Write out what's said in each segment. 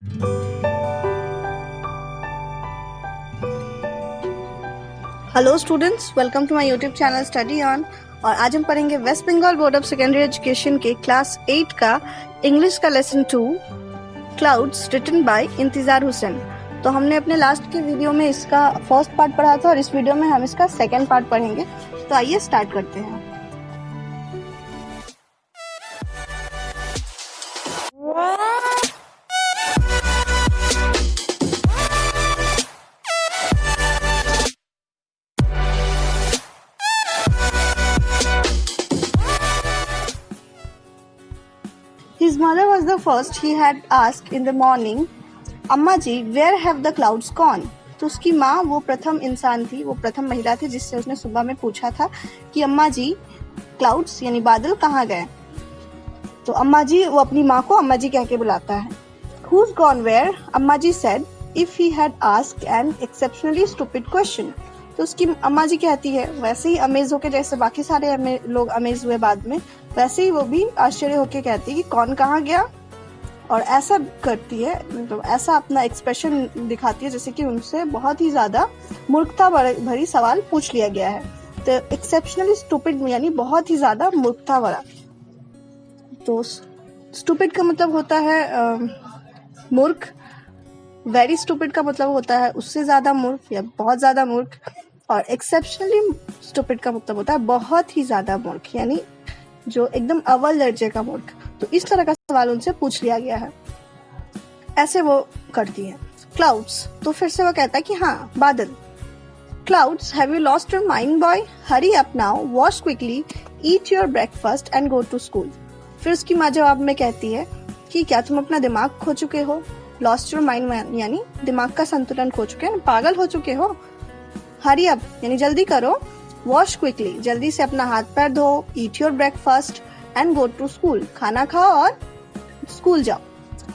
Hello students, welcome to my YouTube channel Study On. और आज हम पढ़ेंगे West Bengal Board of Secondary Education के क्लास 8 का इंग्लिश का लेसन 2 क्लाउड्स रिटन बाय इंतजार हुसैन। तो हमने अपने लास्ट के वीडियो में इसका फर्स्ट पार्ट पढ़ा था और इस वीडियो में हम इसका सेकेंड पार्ट पढ़ेंगे। तो आइए स्टार्ट करते हैं। His mother was the first he had asked in the morning, अम्मा जी where have the clouds gone? तो उसकी माँ वो प्रथम इंसान थी, वो प्रथम महिला थी जिससे उसने सुबह में पूछा था कि अम्मा जी क्लाउड्स यानी बादल कहाँ गए। तो अम्मा जी वो अपनी माँ को अम्मा जी कह के बुलाता है। Who's gone where? अम्मा जी said if he had asked an exceptionally stupid question. तो उसकी अम्मा जी कहती है, वैसे ही अमेज होके जैसे बाकी सारे लोग अमेज हुए बाद में, वैसे ही वो भी आश्चर्य होके कहती है कि कौन कहाँ गया। और ऐसा करती है, मतलब ऐसा अपना एक्सप्रेशन दिखाती है जैसे कि उनसे बहुत ही ज्यादा मूर्खता भरी सवाल पूछ लिया गया है। तो एक्सेप्शनली स्टूपिड यानी बहुत ही ज्यादा मूर्खता भरा। तो स्टूपिड का मतलब होता है मूर्ख, वेरी स्टूपिड का मतलब होता है उससे ज्यादा मूर्ख या बहुत ज्यादा मूर्ख, और एक्सेप्शनली स्टूपिड का मतलब होता है बहुत ही ज्यादा मूर्ख यानी जो एकदम अव्वल दर्जे का मूर्ख। तो इस तरह का सवाल उनसे पूछ लिया गया है, ऐसे वो करती है। क्लाउड्स, तो फिर से वो कहता है कि हाँ बादल। Clouds, have you lost your mind boy? Hurry up now, wash quickly, eat your breakfast and go to school. फिर उसकी माँ जवाब में कहती है कि क्या तुम अपना दिमाग खो चुके हो? लॉस्ट योर माइंड यानी दिमाग का संतुलन खो चुके हैं, पागल हो चुके हो। हरी अप यानी जल्दी करो, वॉश क्विकली जल्दी से अपना हाथ पैर धो, eat your breakfast and go to school खाना खाओ और स्कूल जाओ।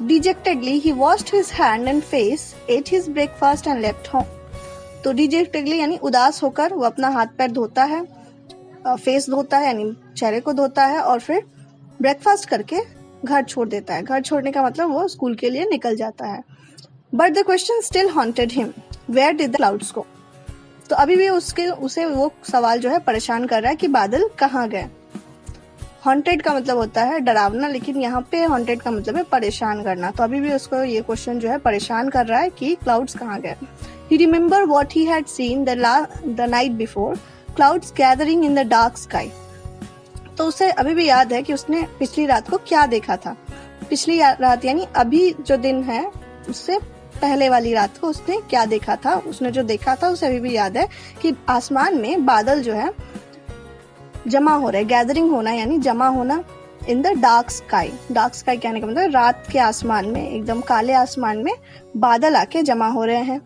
Dejectedly he washed his hand and face, ate his breakfast and left home. तो डिजेक्टेडली यानी उदास होकर वो अपना हाथ पैर धोता है, फेस धोता है यानी चेहरे को धोता है और फिर ब्रेकफास्ट करके घर छोड़ देता है। घर छोड़ने का मतलब वो स्कूल के लिए निकल जाता है। But the question still haunted him, where did the clouds go? तो अभी भी उसे वो सवाल जो है परेशान कर रहा है कि बादल कहाँ गए। हॉन्टेड का मतलब होता है डरावना, लेकिन यहाँ पे हॉन्टेड का मतलब है परेशान करना। तो अभी भी उसको ये क्वेश्चन जो है परेशान कर रहा है कि क्लाउड्स कहाँ गए। He remember what he had seen the night before, clouds gathering in the dark sky. तो उसे अभी भी याद है कि उसने पिछली रात को क्या देखा था। पिछली रात यानी अभी जो दिन है उससे पहले वाली रात को उसने क्या देखा था। उसने जो देखा था उसे अभी भी याद है कि आसमान में बादल जो है जमा हो रहे, गैदरिंग होना यानी जमा होना इन the dark sky. Dark sky कहने का मतलब रात के आसमान में, एकदम काले आसमान में बादल आके जमा हो रहे हैं।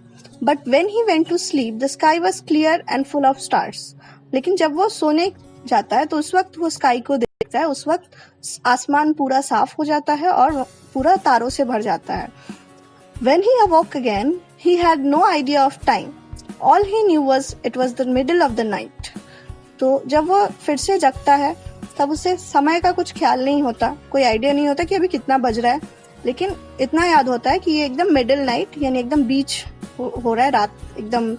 But when he went to sleep the sky was clear and full of stars. लेकिन जब वो सोने जाता है तो उस वक्त वो स्काई को देखता है, उस वक्त आसमान पूरा साफ हो जाता है और पूरा तारों से भर जाता है। When he awoke again, he had no idea of time. All he knew was it was the middle of the night. तो जब वो फिर से जगता है तब उसे समय का कुछ ख्याल नहीं होता, कोई आइडिया नहीं होता कि अभी कितना बज रहा है, लेकिन इतना याद होता है कि ये एकदम मिडिल नाइट यानी एकदम बीच हो रहा है, रात एकदम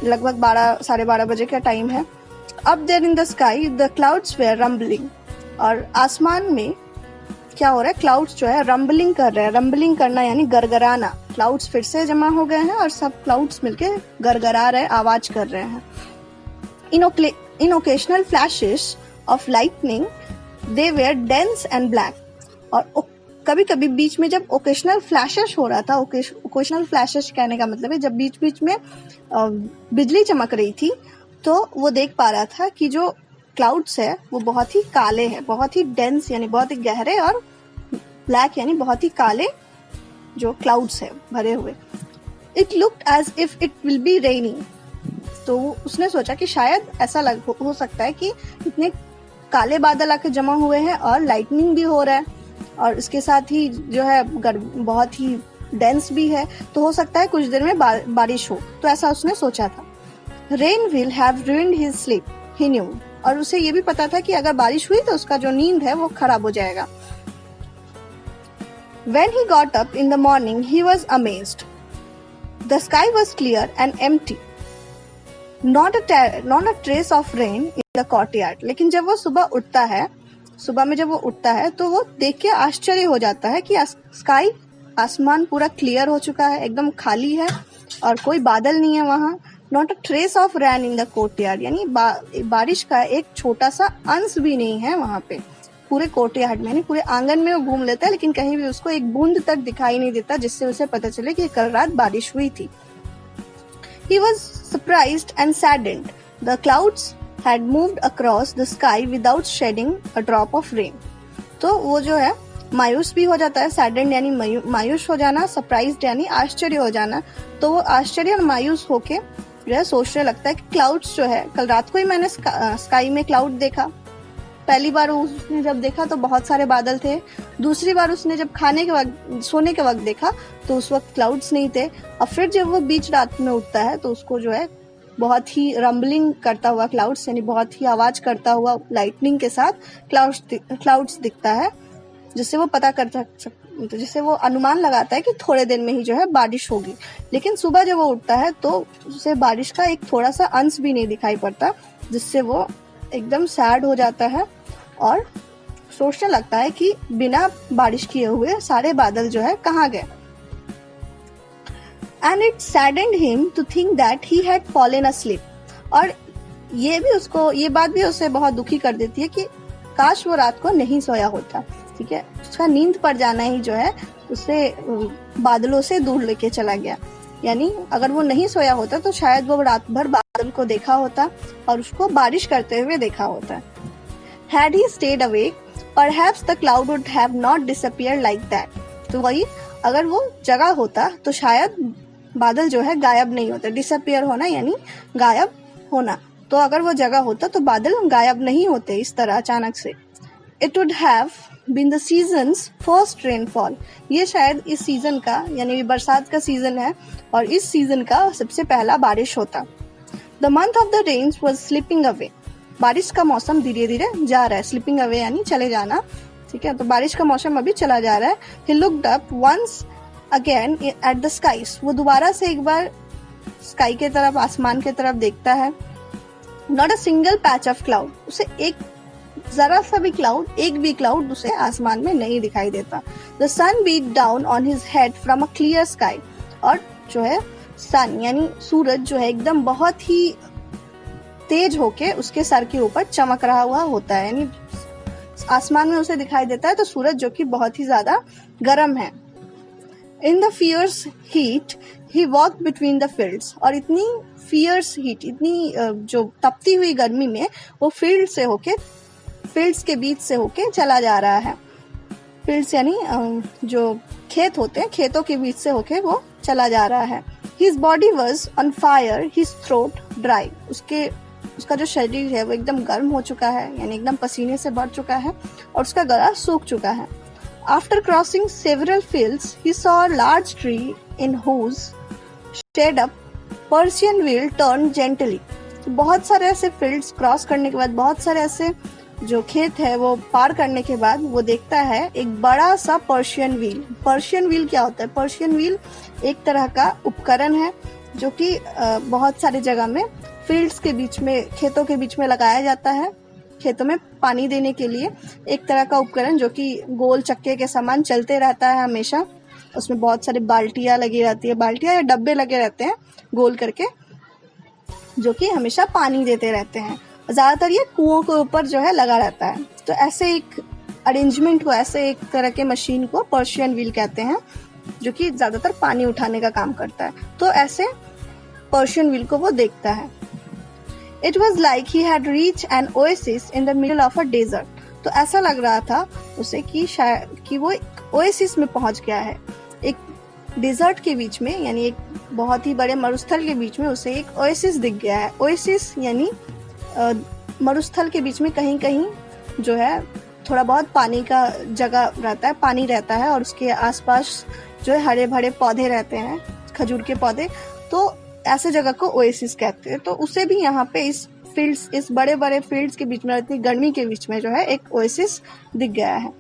लगभग 12 साढ़े 12 बजे का टाइम है। Up there in the sky, the clouds were rumbling. और आसमान में क्या हो रहा है, क्लाउड्स जो है रंबलिंग कर रहे हैं। रंबलिंग करना यानी गरगराना। क्लाउड्स फिर से जमा हो गए हैं और सब क्लाउड्स मिलके गरगरा रहे, आवाज कर रहे हैं। In occasional flashes of lightning they were dense and black. और कभी कभी बीच में जब ओकेशनल फ्लैशेस हो रहा था, ओकेशनल फ्लैशेस कहने का मतलब है जब बीच बीच में बिजली चमक रही थी तो वो देख पा रहा था कि जो क्लाउड्स है वो बहुत ही काले हैं, बहुत ही डेंस यानी बहुत ही गहरे, और ब्लैक यानी बहुत ही काले जो क्लाउड्स है भरे हुए। It looked as if it will be raining. तो उसने सोचा कि शायद ऐसा हो सकता है कि इतने काले बादल आके जमा हुए हैं और लाइटनिंग भी हो रहा है और इसके साथ ही जो है बहुत ही डेंस भी है, तो हो सकता है कुछ देर में बारिश हो। तो ऐसा उसने सोचा था। Rain will have ruined his sleep, he knew. और उसे ये भी पता था कि अगर बारिश हुई तो उसका जो नींद है वो खराब हो जाएगा। When he got up in the morning, he was amazed. The sky was clear and empty. Not a trace of rain in the courtyard. लेकिन जब वो सुबह में जब वो उठता है तो वो देख के आश्चर्य हो जाता है कि स्काई, आसमान पूरा क्लियर हो चुका है, एकदम खाली है और कोई बादल नहीं है वहाँ. Not a trace of rain in the courtyard, यानी बारिश का एक छोटा सा अंश भी नहीं है वहाँ पे पूरे कोर्टयार्ड में, यानी पूरे आंगन में वो घूम लेता है लेकिन कहीं भी उसको एक बूंद तक दिखाई नहीं देता जिससे उसे पता चले कि कल रात बारिश हुई थी. He was surprised and saddened. The clouds had moved across the sky without shedding a drop of rain. तो वो जो है मायूस भी हो जाता है. सैडेंड यानी मायूस हो जाना, सरप्राइज्ड यानी आश्चर्य हो जाना. तो वो आश्चर्य और मायूस होके जो है सोचने लगता है कि क्लाउड्स जो है, कल रात को ही मैंने स्काई में क्लाउड देखा. पहली बार उसने जब देखा तो बहुत सारे बादल थे. दूसरी बार उसने जब सोने के वक्त देखा तो उस वक्त क्लाउड्स नहीं थे. और फिर जब वो बीच रात में उठता है तो उसको जो है बहुत ही रंबलिंग करता हुआ क्लाउड्स, यानी बहुत ही आवाज करता हुआ लाइटनिंग के साथ क्लाउड्स दिखता है, जिससे वो अनुमान लगाता है कि थोड़े दिन में ही जो है बारिश होगी. लेकिन सुबह जब वो उठता है तो उसे बारिश का एक थोड़ा सा अंश भी नहीं दिखाई पड़ता, जिससे वो एकदम सैड हो जाता है और सोचने लगता है कि बिना बारिश किए हुए सारे बादल जो है कहाँ गए. And it saddened him to think that he had fallen asleep. और ये बात भी उसे बहुत दुखी कर देती है कि काश वो रात को नहीं सोया होता. ठीक है, उसका नींद पड़ जाना ही जो है उसे बादलों से दूर लेके चला गया. यानी अगर वो नहीं सोया होता तो शायद वो रात भर बादल को देखा होता और उसको बारिश करते हुए देखा होता. Had he stayed awake, perhaps the cloud would have not disappeared like that. तो वही, अगर वो जगा होता तो शायद बादल जो है गायब नहीं होते. डिसअपियर होना यानी गायब होना. तो अगर वो जगा होता तो बादल गायब नहीं होते इस तरह अचानक से. It would have been the season's first rainfall. ये शायद इस सीजन का, यानी बरसात का सीजन है और इस सीजन का सबसे पहला बारिश होता. The month of the rains was slipping away. बारिश का मौसम धीरे धीरे जा रहा है. स्लिपिंग अवे यानी चले जाना. ठीक है, तो बारिश का मौसम अभी चला जा रहा है. He looked up once again at the skies. वो दोबारा से एक बार स्काई के तरफ, आसमान के तरफ देखता है. Not a single patch of cloud. उसे जरा सा भी एक भी क्लाउड उसे आसमान में नहीं दिखाई देता. The sun beat down on his head from a clear sky. और जो है सन यानी सूरज जो है एकदम बहुत ही तेज होके उसके सर के ऊपर चमक रहा हुआ होता है. यानी आसमान में उसे दिखाई देता है तो सूरज जो कि बहुत ही ज्यादा गर्म है. In the fierce heat he walk between the fields. और इतनी फियर्स हीट, इतनी जो तपती हुई गर्मी में वो फील्ड्स के बीच से होके चला जा रहा है. फील्ड्स यानी जो खेत होते हैं, खेतों के बीच से होके वो चला जा रहा है. His body was on fire, his throat dry. उसका जो शरीर है वो एकदम गर्म हो चुका है, यानी एकदम पसीने से भर चुका है और उसका गला सूख चुका है. After crossing several fields, he saw a large tree in whose shade a Persian wheel turned gently. तो बहुत सारे ऐसे फील्ड्स क्रॉस करने के बाद, बहुत सारे ऐसे जो खेत है वो पार करने के बाद वो देखता है एक बड़ा सा पर्शियन व्हील. पर्शियन व्हील क्या होता है? पर्शियन व्हील एक तरह का उपकरण है जो कि बहुत सारी जगह में फील्ड्स के बीच में, खेतों के बीच में लगाया जाता है, खेतों में पानी देने के लिए. एक तरह का उपकरण जो कि गोल चक्के के समान चलते रहता है हमेशा. उसमें बहुत सारी बाल्टियां लगी रहती है, बाल्टियां या डब्बे लगे रहते हैं गोल करके, जो कि हमेशा पानी देते रहते हैं. ज्यादातर ये कुओं के ऊपर जो है लगा रहता है. तो ऐसे एक अरेंजमेंट को, ऐसे एक तरह के मशीन को पर्शियन व्हील कहते हैं, जो कि ज्यादातर पानी उठाने का काम करता है. तो ऐसे पर्शियन व्हील को वो देखता है. It was like he had reached an oasis in the middle of a desert. तो ऐसा लग रहा था उसे कि वो एक ओएसिस में पहुंच गया है. एक डेजर्ट के बीच में, यानी एक बहुत ही बड़े मरुस्थल के बीच में उसे एक ओएसिस दिख गया है. ओएसिस यानी मरुस्थल के बीच में कहीं कहीं जो है थोड़ा बहुत पानी का जगह रहता है, पानी रहता है और उसके आसपास जो है हरे भरे पौधे रहते हैं, खजूर के पौधे. तो ऐसे जगह को ओएसिस कहते हैं. तो उसे भी यहाँ पे इस बड़े बड़े फील्ड्स के बीच में, इतनी गर्मी के बीच में जो है एक ओएसिस दिख गया है.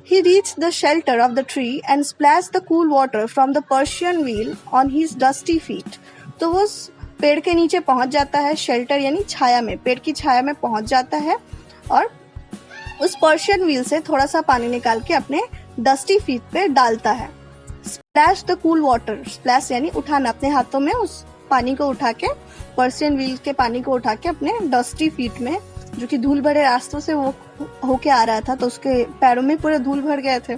He reached the shelter of the tree and splashed the cool water from the Persian wheel on his dusty feet. तो वो उस पेड़ के नीचे पहुंच जाता है, शेल्टर यानी छाया में, पेड़ की छाया में पहुंच जाता है और उस पर्शियन व्हील से थोड़ा सा पानी निकाल के अपने डस्टी फीट पे डालता है. Splash the cool water, splash यानी उठाना, अपने हाथों में उस पानी को उठा के, पर्शियन व्हील के पानी को उठा के अपने डस्टी फीट में, जो कि धूल भरे रास्तों से वो होके आ रहा था तो उसके पैरों में पूरे धूल भर गए थे,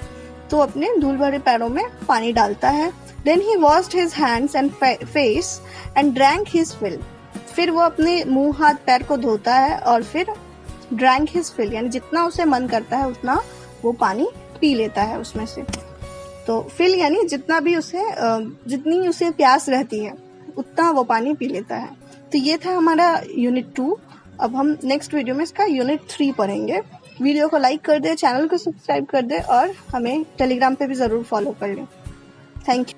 तो अपने धूल भरे पैरों में पानी डालता है. Then he washed his hands and face and drank his fill. फिर वो अपने मुंह हाथ पैर को धोता है और फिर ड्रैंक हिज फिल यानी जितना उसे मन करता है उतना वो पानी पी लेता है उसमें से. तो फिल यानी जितना भी उसे जितनी उसे प्यास रहती है उतना वो पानी पी लेता है. तो ये था हमारा यूनिट 2. अब हम नेक्स्ट वीडियो में इसका यूनिट 3 पढ़ेंगे. वीडियो को लाइक कर दे, चैनल को सब्सक्राइब कर दे और हमें टेलीग्राम पे भी ज़रूर फॉलो कर लें. Thank you.